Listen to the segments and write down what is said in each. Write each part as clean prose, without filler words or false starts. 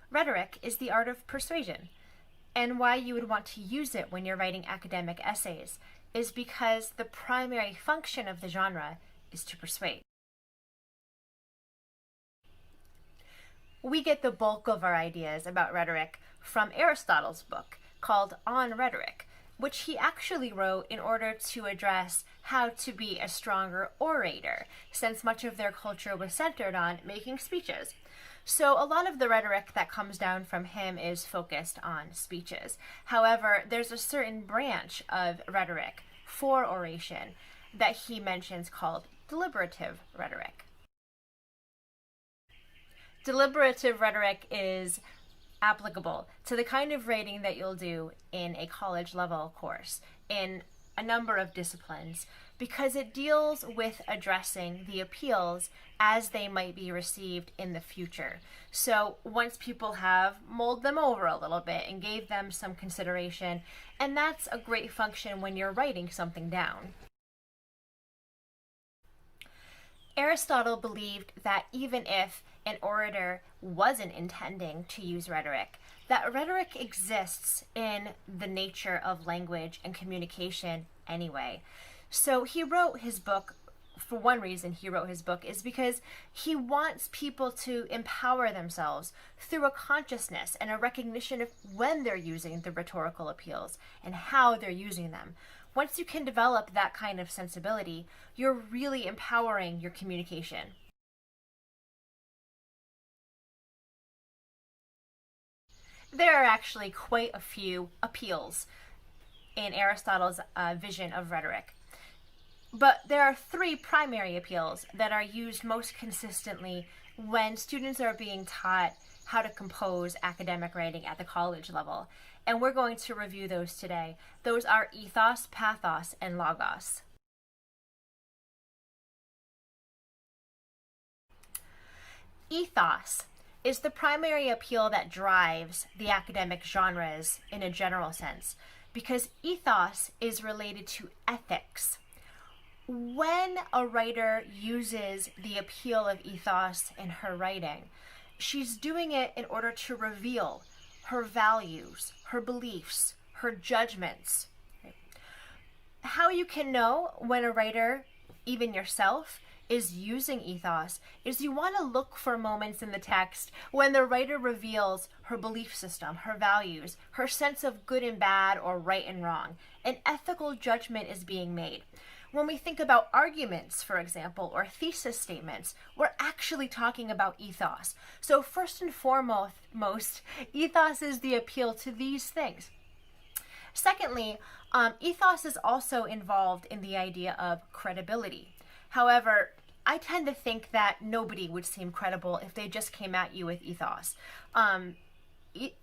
Rhetoric is the art of persuasion, and why you would want to use it when you're writing academic essays is because the primary function of the genre is to persuade. We get the bulk of our ideas about rhetoric from Aristotle's book called On Rhetoric, which he actually wrote in order to address how to be a stronger orator, since much of their culture was centered on making speeches. So a lot of the rhetoric that comes down from him is focused on speeches. However, there's a certain branch of rhetoric for oration that he mentions called deliberative rhetoric. Deliberative rhetoric is applicable to the kind of writing that you'll do in a college level course in a number of disciplines, because it deals with addressing the appeals as they might be received in the future. So once people have mulled them over a little bit and gave them some consideration, and that's a great function when you're writing something down. Aristotle believed that even if an orator wasn't intending to use rhetoric, that rhetoric exists in the nature of language and communication anyway. So he wrote his book, for one reason he wrote his book, is because he wants people to empower themselves through a consciousness and a recognition of when they're using the rhetorical appeals and how they're using them. Once you can develop that kind of sensibility, you're really empowering your communication. There are actually quite a few appeals in Aristotle's vision of rhetoric. But there are three primary appeals that are used most consistently when students are being taught how to compose academic writing at the college level. And we're going to review those today. Those are ethos, pathos, and logos. Ethos is the primary appeal that drives the academic genres in a general sense, because ethos is related to ethics. When a writer uses the appeal of ethos in her writing, she's doing it in order to reveal her values, her beliefs, her judgments. How you can know when a writer, even yourself, is using ethos is you want to look for moments in the text when the writer reveals her belief system, her values, her sense of good and bad or right and wrong. An ethical judgment is being made. When we think about arguments, for example, or thesis statements, we're actually talking about ethos. So first and foremost, ethos is the appeal to these things. Secondly, ethos is also involved in the idea of credibility. However, I tend to think that nobody would seem credible if they just came at you with ethos.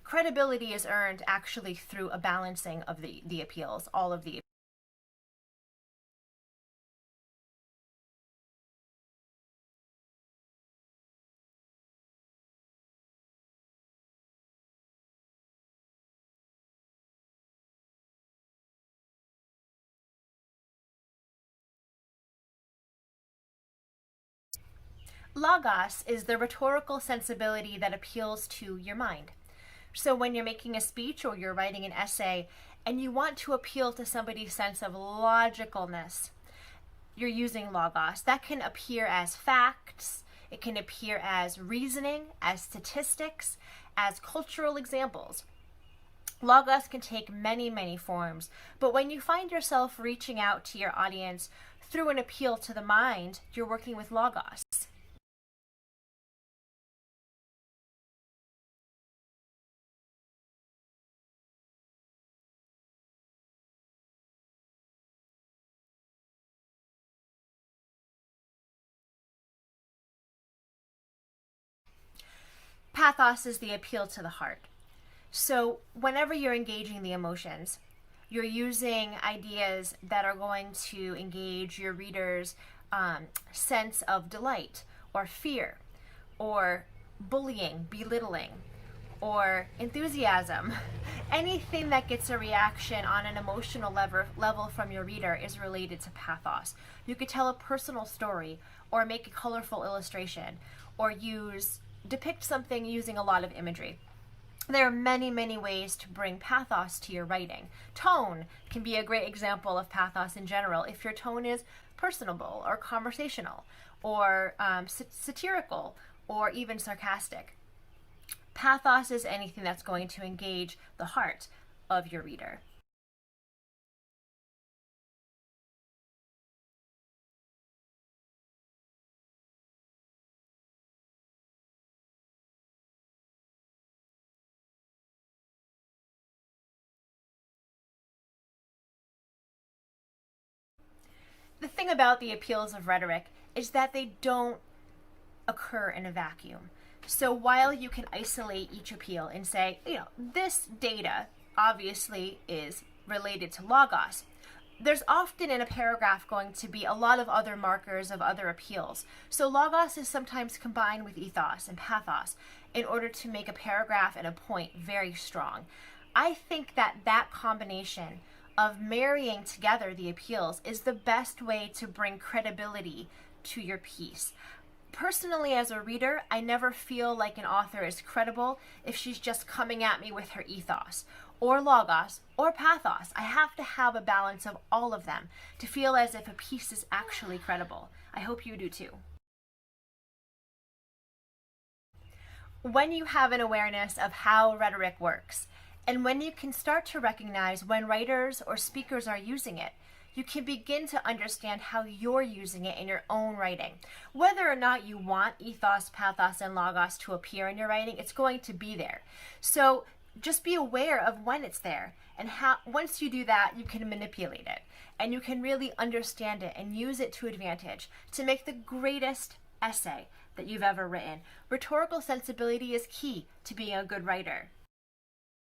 Credibility is earned actually through a balancing of the appeals, all of the Logos is the rhetorical sensibility that appeals to your mind. So when you're making a speech or you're writing an essay and you want to appeal to somebody's sense of logicalness, you're using logos. That can appear as facts, it can appear as reasoning, as statistics, as cultural examples. Logos can take many, many forms, but when you find yourself reaching out to your audience through an appeal to the mind, you're working with logos. Pathos is the appeal to the heart. So whenever you're engaging the emotions, you're using ideas that are going to engage your reader's sense of delight or fear or bullying, belittling, or enthusiasm. Anything that gets a reaction on an emotional level from your reader is related to pathos. You could tell a personal story or make a colorful illustration or depict something using a lot of imagery. There are many, many ways to bring pathos to your writing. Tone can be a great example of pathos in general. If your tone is personable or conversational or satirical or even sarcastic. Pathos is anything that's going to engage the heart of your reader. The thing about the appeals of rhetoric is that they don't occur in a vacuum. So while you can isolate each appeal and say, this data obviously is related to logos, there's often in a paragraph going to be a lot of other markers of other appeals. So logos is sometimes combined with ethos and pathos in order to make a paragraph and a point very strong. I think that combination of marrying together the appeals is the best way to bring credibility to your piece. Personally, as a reader, I never feel like an author is credible if she's just coming at me with her ethos, or logos, or pathos. I have to have a balance of all of them to feel as if a piece is actually credible. I hope you do too. When you have an awareness of how rhetoric works, and when you can start to recognize when writers or speakers are using it, you can begin to understand how you're using it in your own writing. Whether or not you want ethos, pathos, and logos to appear in your writing, it's going to be there. So just be aware of when it's there, and how once you do that, you can manipulate it, and you can really understand it and use it to advantage to make the greatest essay that you've ever written. Rhetorical sensibility is key to being a good writer.